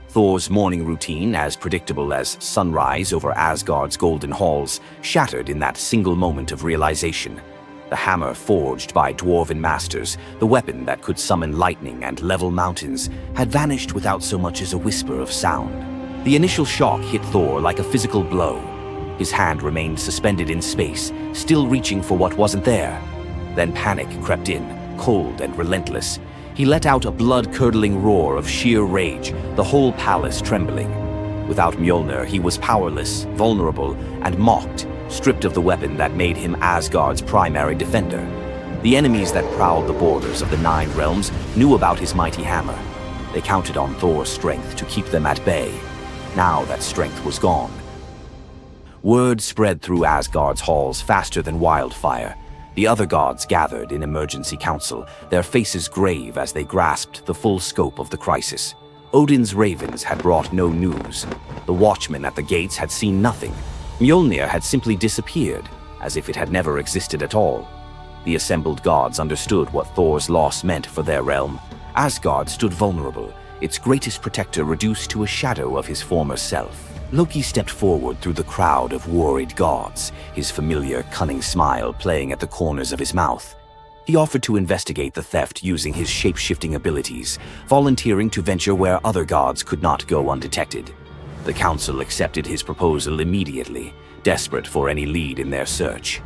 Thor's morning routine, as predictable as sunrise over Asgard's golden halls, shattered in that single moment of realization. The hammer forged by dwarven masters, the weapon that could summon lightning and level mountains, had vanished without so much as a whisper of sound. The initial shock hit Thor like a physical blow. His hand remained suspended in space, still reaching for what wasn't there. Then panic crept in, cold and relentless. He let out a blood-curdling roar of sheer rage, the whole palace trembling. Without Mjolnir, he was powerless, vulnerable, and mocked, stripped of the weapon that made him Asgard's primary defender. The enemies that prowled the borders of the Nine Realms knew about his mighty hammer. They counted on Thor's strength to keep them at bay. Now that strength was gone. Word spread through Asgard's halls faster than wildfire. The other gods gathered in emergency council, their faces grave as they grasped the full scope of the crisis. Odin's ravens had brought no news. The watchmen at the gates had seen nothing. Mjolnir had simply disappeared, as if it had never existed at all. The assembled gods understood what Thor's loss meant for their realm. Asgard stood vulnerable, its greatest protector reduced to a shadow of his former self. Loki stepped forward through the crowd of worried gods, his familiar, cunning smile playing at the corners of his mouth. He offered to investigate the theft using his shape-shifting abilities, volunteering to venture where other gods could not go undetected. The council accepted his proposal immediately, desperate for any lead in their search.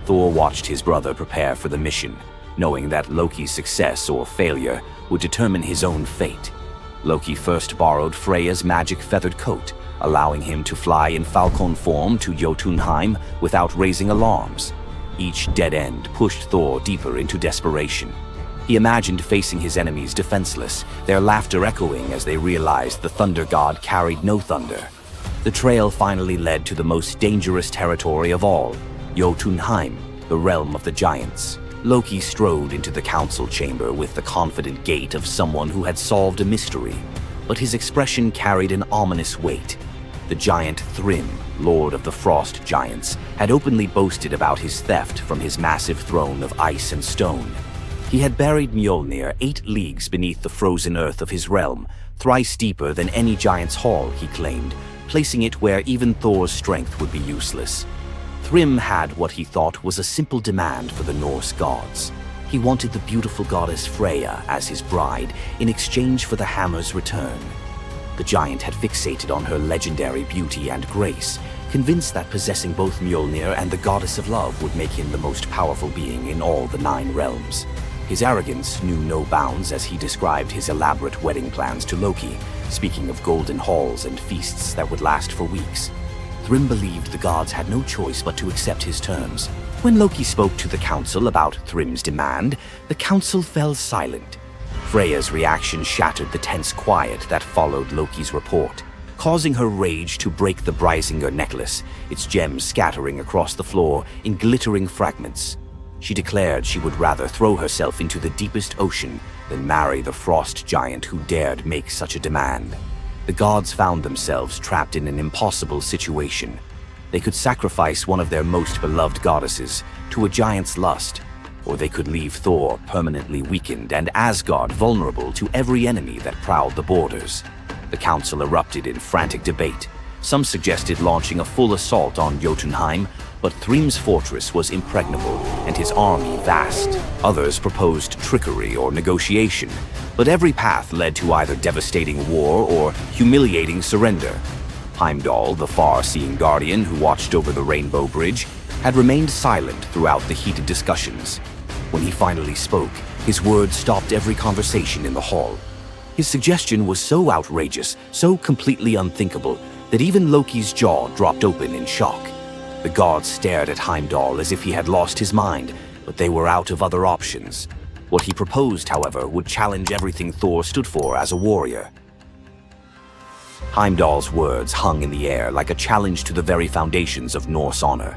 Thor watched his brother prepare for the mission, knowing that Loki's success or failure would determine his own fate. Loki first borrowed Freya's magic feathered coat, allowing him to fly in falcon form to Jotunheim without raising alarms. Each dead end pushed Thor deeper into desperation. He imagined facing his enemies defenseless, their laughter echoing as they realized the thunder god carried no thunder. The trail finally led to the most dangerous territory of all, Jotunheim, the realm of the giants. Loki strode into the council chamber with the confident gait of someone who had solved a mystery, but his expression carried an ominous weight. The giant Thrym, lord of the frost giants, had openly boasted about his theft from his massive throne of ice and stone. He had buried Mjolnir 8 leagues beneath the frozen earth of his realm, thrice deeper than any giant's hall, he claimed, placing it where even Thor's strength would be useless. Thrym had what he thought was a simple demand for the Norse gods. He wanted the beautiful goddess Freya as his bride in exchange for the hammer's return. The giant had fixated on her legendary beauty and grace, convinced that possessing both Mjolnir and the goddess of love would make him the most powerful being in all the 9 realms. His arrogance knew no bounds as he described his elaborate wedding plans to Loki, speaking of golden halls and feasts that would last for weeks. Thrym believed the gods had no choice but to accept his terms. When Loki spoke to the council about Thrym's demand, the council fell silent. Freya's reaction shattered the tense quiet that followed Loki's report, causing her rage to break the Brysinger necklace, its gems scattering across the floor in glittering fragments. She declared she would rather throw herself into the deepest ocean than marry the frost giant who dared make such a demand. The gods found themselves trapped in an impossible situation. They could sacrifice one of their most beloved goddesses to a giant's lust, or they could leave Thor permanently weakened and Asgard vulnerable to every enemy that prowled the borders. The council erupted in frantic debate. Some suggested launching a full assault on Jotunheim, but Thrym's fortress was impregnable and his army vast. Others proposed trickery or negotiation, but every path led to either devastating war or humiliating surrender. Heimdall, the far-seeing guardian who watched over the Rainbow Bridge, had remained silent throughout the heated discussions. When he finally spoke, his words stopped every conversation in the hall. His suggestion was so outrageous, so completely unthinkable, that even Loki's jaw dropped open in shock. The gods stared at Heimdall as if he had lost his mind, but they were out of other options. What he proposed, however, would challenge everything Thor stood for as a warrior. Heimdall's words hung in the air like a challenge to the very foundations of Norse honor.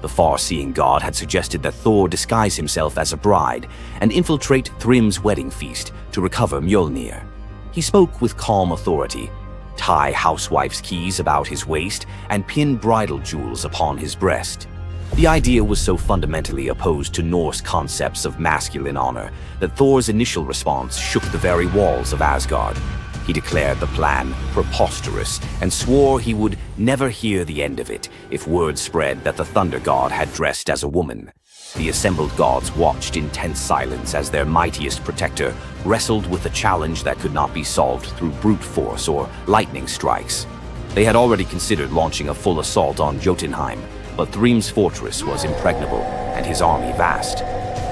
The far-seeing god had suggested that Thor disguise himself as a bride and infiltrate Thrym's wedding feast to recover Mjolnir. He spoke with calm authority, tie housewife's keys about his waist, and pin bridal jewels upon his breast. The idea was so fundamentally opposed to Norse concepts of masculine honor that Thor's initial response shook the very walls of Asgard. He declared the plan preposterous and swore he would never hear the end of it if word spread that the Thunder God had dressed as a woman. The assembled gods watched in tense silence as their mightiest protector wrestled with a challenge that could not be solved through brute force or lightning strikes. They had already considered launching a full assault on Jotunheim, but Thrym's fortress was impregnable and his army vast.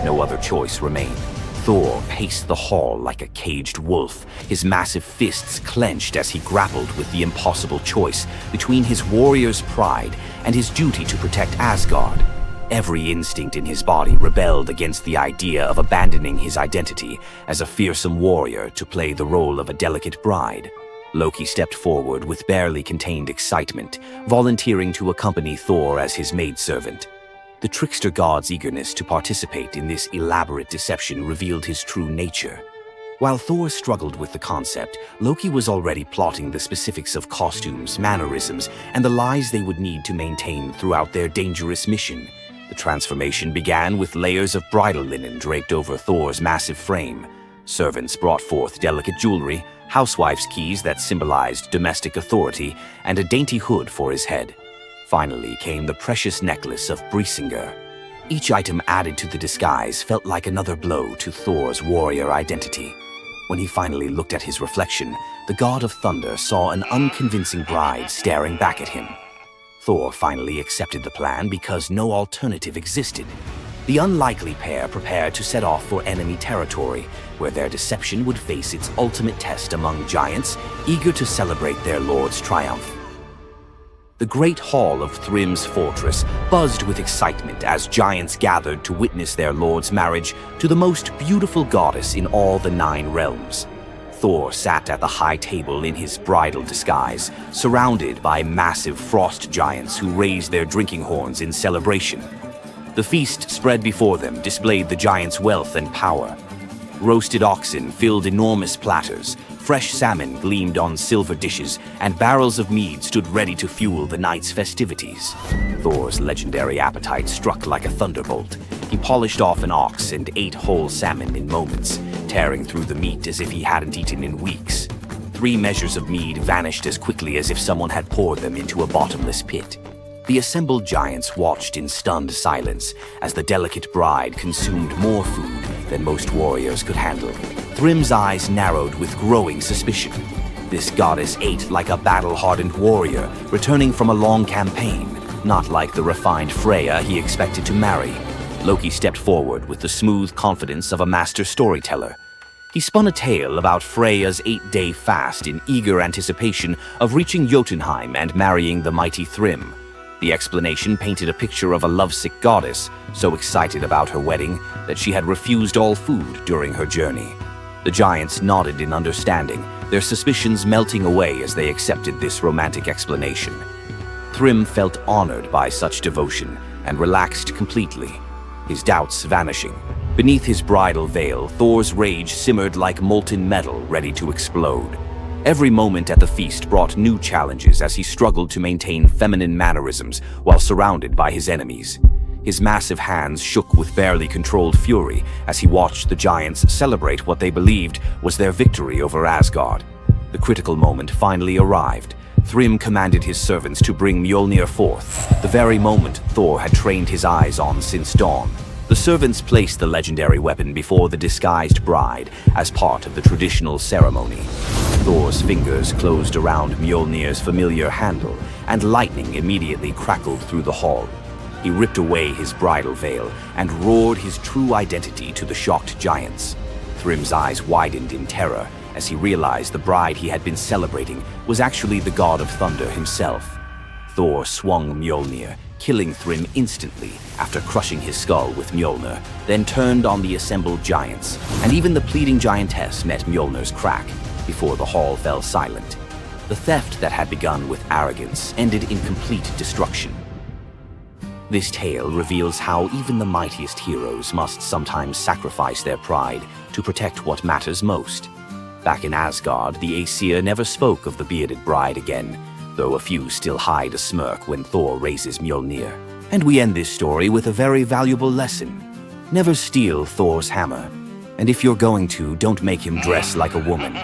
No other choice remained. Thor paced the hall like a caged wolf, his massive fists clenched as he grappled with the impossible choice between his warrior's pride and his duty to protect Asgard. Every instinct in his body rebelled against the idea of abandoning his identity as a fearsome warrior to play the role of a delicate bride. Loki stepped forward with barely contained excitement, volunteering to accompany Thor as his maidservant. The trickster god's eagerness to participate in this elaborate deception revealed his true nature. While Thor struggled with the concept, Loki was already plotting the specifics of costumes, mannerisms, and the lies they would need to maintain throughout their dangerous mission. The transformation began with layers of bridal linen draped over Thor's massive frame. Servants brought forth delicate jewelry, housewife's keys that symbolized domestic authority, and a dainty hood for his head. Finally came the precious necklace of Brisingr. Each item added to the disguise felt like another blow to Thor's warrior identity. When he finally looked at his reflection, the god of thunder saw an unconvincing bride staring back at him. Thor finally accepted the plan because no alternative existed. The unlikely pair prepared to set off for enemy territory, where their deception would face its ultimate test among giants, eager to celebrate their lord's triumph. The great hall of Thrym's fortress buzzed with excitement as giants gathered to witness their lord's marriage to the most beautiful goddess in all the 9 realms. Thor sat at the high table in his bridal disguise, surrounded by massive frost giants who raised their drinking horns in celebration. The feast spread before them displayed the giants' wealth and power. Roasted oxen filled enormous platters, fresh salmon gleamed on silver dishes, and barrels of mead stood ready to fuel the night's festivities. Thor's legendary appetite struck like a thunderbolt. He polished off an ox and ate whole salmon in moments, tearing through the meat as if he hadn't eaten in weeks. 3 measures of mead vanished as quickly as if someone had poured them into a bottomless pit. The assembled giants watched in stunned silence as the delicate bride consumed more food than most warriors could handle. Thrym's eyes narrowed with growing suspicion. This goddess ate like a battle-hardened warrior, returning from a long campaign, not like the refined Freya he expected to marry. Loki stepped forward with the smooth confidence of a master storyteller. He spun a tale about Freya's 8-day fast in eager anticipation of reaching Jotunheim and marrying the mighty Thrym. The explanation painted a picture of a lovesick goddess, so excited about her wedding that she had refused all food during her journey. The giants nodded in understanding, their suspicions melting away as they accepted this romantic explanation. Thrym felt honored by such devotion and relaxed completely. his doubts vanishing. Beneath his bridal veil, Thor's rage simmered like molten metal ready to explode. Every moment at the feast brought new challenges as he struggled to maintain feminine mannerisms while surrounded by his enemies. His massive hands shook with barely controlled fury as he watched the giants celebrate what they believed was their victory over Asgard. The critical moment finally arrived. Thrym commanded his servants to bring Mjolnir forth, the very moment Thor had trained his eyes on since dawn. The servants placed the legendary weapon before the disguised bride as part of the traditional ceremony. Thor's fingers closed around Mjolnir's familiar handle, and lightning immediately crackled through the hall. He ripped away his bridal veil and roared his true identity to the shocked giants. Thrym's eyes widened in terror as he realized the bride he had been celebrating was actually the god of thunder himself. Thor swung Mjolnir, killing Thrym instantly after crushing his skull with Mjolnir, then turned on the assembled giants, and even the pleading giantess met Mjolnir's crack before the hall fell silent. The theft that had begun with arrogance ended in complete destruction. This tale reveals how even the mightiest heroes must sometimes sacrifice their pride to protect what matters most. Back in Asgard, the Aesir never spoke of the bearded bride again, though a few still hide a smirk when Thor raises Mjolnir. And we end this story with a very valuable lesson. Never steal Thor's hammer. And if you're going to, don't make him dress like a woman.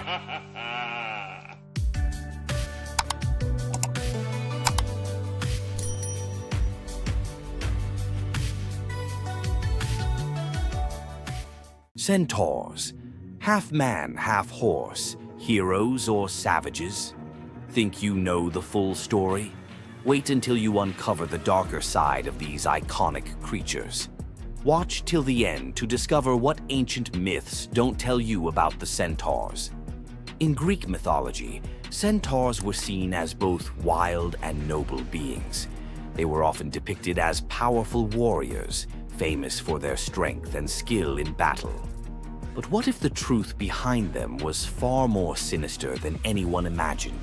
Centaurs. Half man, half horse. Heroes or savages? Think you know the full story? Wait until you uncover the darker side of these iconic creatures. Watch till the end to discover what ancient myths don't tell you about the Centaurs. In Greek mythology, Centaurs were seen as both wild and noble beings. They were often depicted as powerful warriors, famous for their strength and skill in battle. But what if the truth behind them was far more sinister than anyone imagined?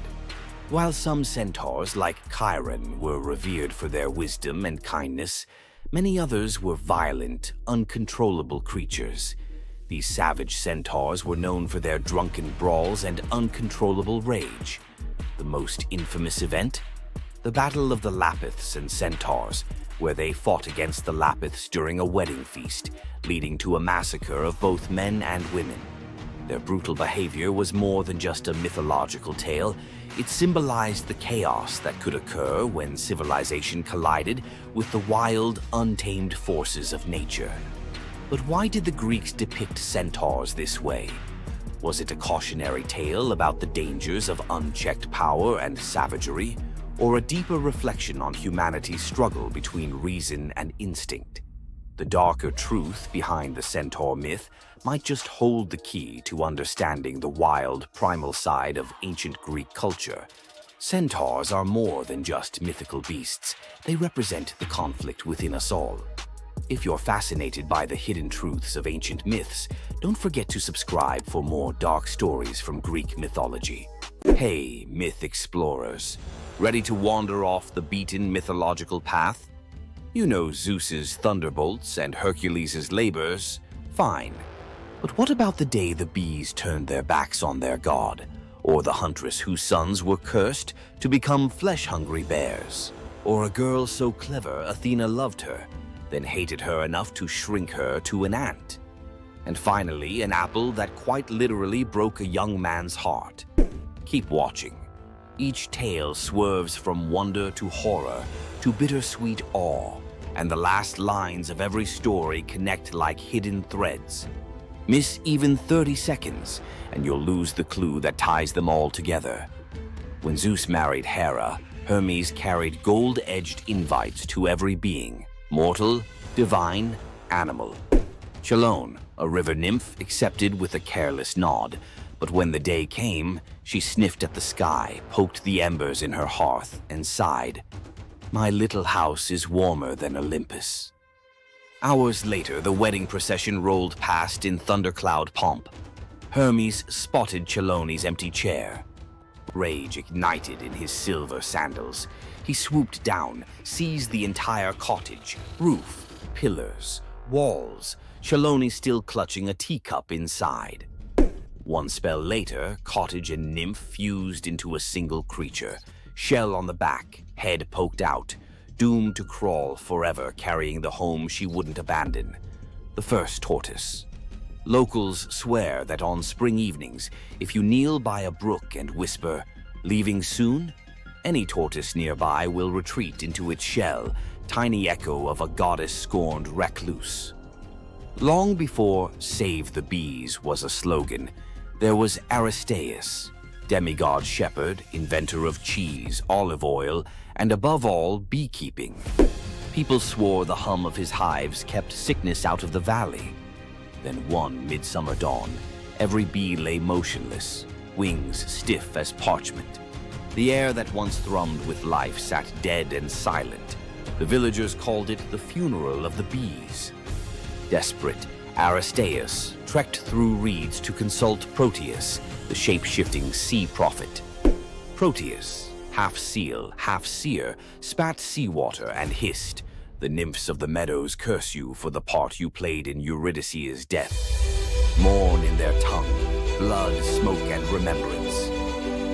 While some centaurs, like Chiron, were revered for their wisdom and kindness, many others were violent, uncontrollable creatures. These savage centaurs were known for their drunken brawls and uncontrollable rage. The most infamous event? The Battle of the Lapiths and Centaurs, where they fought against the Lapiths during a wedding feast, leading to a massacre of both men and women. Their brutal behavior was more than just a mythological tale. It symbolized the chaos that could occur when civilization collided with the wild, untamed forces of nature. But why did the Greeks depict centaurs this way? Was it a cautionary tale about the dangers of unchecked power and savagery, or a deeper reflection on humanity's struggle between reason and instinct? The darker truth behind the centaur myth might just hold the key to understanding the wild, primal side of ancient Greek culture. Centaurs are more than just mythical beasts. They represent the conflict within us all. If you're fascinated by the hidden truths of ancient myths, don't forget to subscribe for more dark stories from Greek mythology. Hey, myth explorers. Ready to wander off the beaten mythological path? You know Zeus's thunderbolts and Hercules' labors. Fine. But what about the day the bees turned their backs on their god? Or the huntress whose sons were cursed to become flesh-hungry bears? Or a girl so clever Athena loved her, then hated her enough to shrink her to an ant? And finally, an apple that quite literally broke a young man's heart. Keep watching. Each tale swerves from wonder to horror to bittersweet awe, and the last lines of every story connect like hidden threads. Miss even 30 seconds, and you'll lose the clue that ties them all together. When Zeus married Hera, Hermes carried gold-edged invites to every being, mortal, divine, animal. Chelone, a river nymph, accepted with a careless nod, but when the day came, she sniffed at the sky, poked the embers in her hearth, and sighed, "My little house is warmer than Olympus." Hours later, the wedding procession rolled past in thundercloud pomp. Hermes spotted Chelone's empty chair. Rage ignited in his silver sandals. He swooped down, seized the entire cottage, roof, pillars, Walls, Chelone still clutching a teacup inside. One spell later, cottage and nymph fused into a single creature, shell on the back, head poked out, doomed to crawl forever carrying the home she wouldn't abandon. The first tortoise. Locals swear that on spring evenings, if you kneel by a brook and whisper, "Leaving soon?" any tortoise nearby will retreat into its shell, tiny echo of a goddess-scorned recluse. Long before "Save the Bees" was a slogan, there was Aristaeus, demigod shepherd, inventor of cheese, olive oil, and above all, beekeeping. People swore the hum of his hives kept sickness out of the valley. Then one midsummer dawn, every bee lay motionless, wings stiff as parchment. The air that once thrummed with life sat dead and silent. The villagers called it the funeral of the bees. Desperate, Aristaeus trekked through reeds to consult Proteus, the shape-shifting sea prophet. Proteus, half seal, half seer, spat seawater and hissed, "The nymphs of the meadows curse you for the part you played in Eurydice's death. Mourn in their tongue, blood, smoke, and remembrance.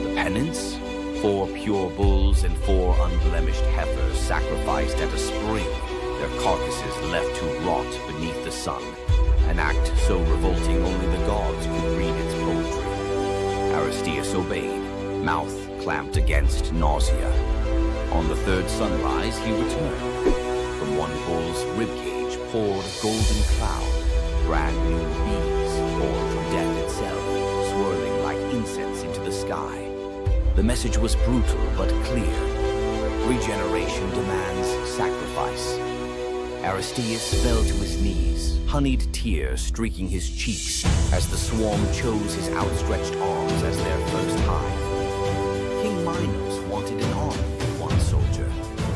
The penance? 4 pure bulls and 4 unblemished heifers sacrificed at a spring, their carcasses left to rot beneath the sun. An act so revolting only the gods could read its poetry." Aristaeus obeyed, mouth clamped against nausea. On the third sunrise, he returned. From one bull's ribcage poured a golden cloud, brand new bees born from death itself, swirling like incense into the sky. The message was brutal but clear. Regeneration demands sacrifice. Aristaeus fell to his knees, honeyed tears streaking his cheeks as the swarm chose his outstretched arms as their first hive. King Minos wanted an army, one soldier.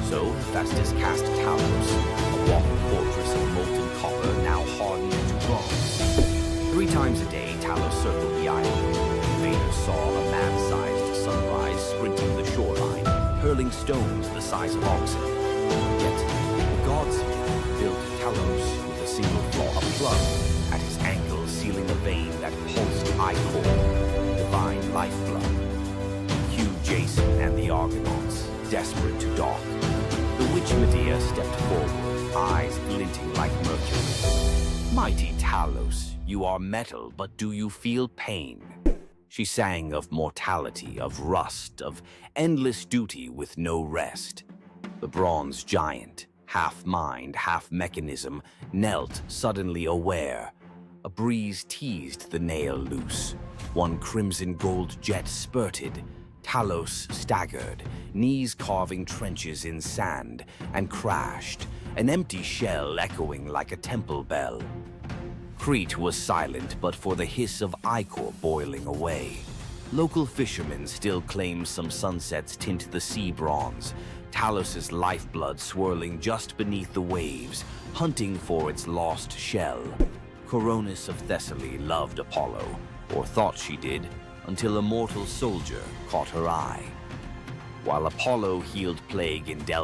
So Hephaestus cast Talos, a walking fortress of molten copper now hardened into bronze. 3 times a day, Talos circled the island. Invaders saw a man-sized sunrise sprinting the shoreline, hurling stones the size of oxen. Yet, the gods built Talos with a single flaw, a plug at his ankle, sealing a vein that pulsed ichor, divine lifeblood. Cue Jason and the Argonauts, desperate to dock. The witch Medea stepped forward, eyes glinting like mercury. "Mighty Talos, you are metal, but do you feel pain?" She sang of mortality, of rust, of endless duty with no rest. The bronze giant, half mind, half mechanism, knelt suddenly aware. A breeze teased the nail loose. One crimson gold jet spurted. Talos staggered, knees carving trenches in sand, and crashed, an empty shell echoing like a temple bell. Crete was silent but for the hiss of ichor boiling away. Local fishermen still claim some sunsets tint the sea bronze, Talos's lifeblood swirling just beneath the waves, hunting for its lost shell. Coronis of Thessaly loved Apollo, or thought she did, until a mortal soldier caught her eye. While Apollo healed plague in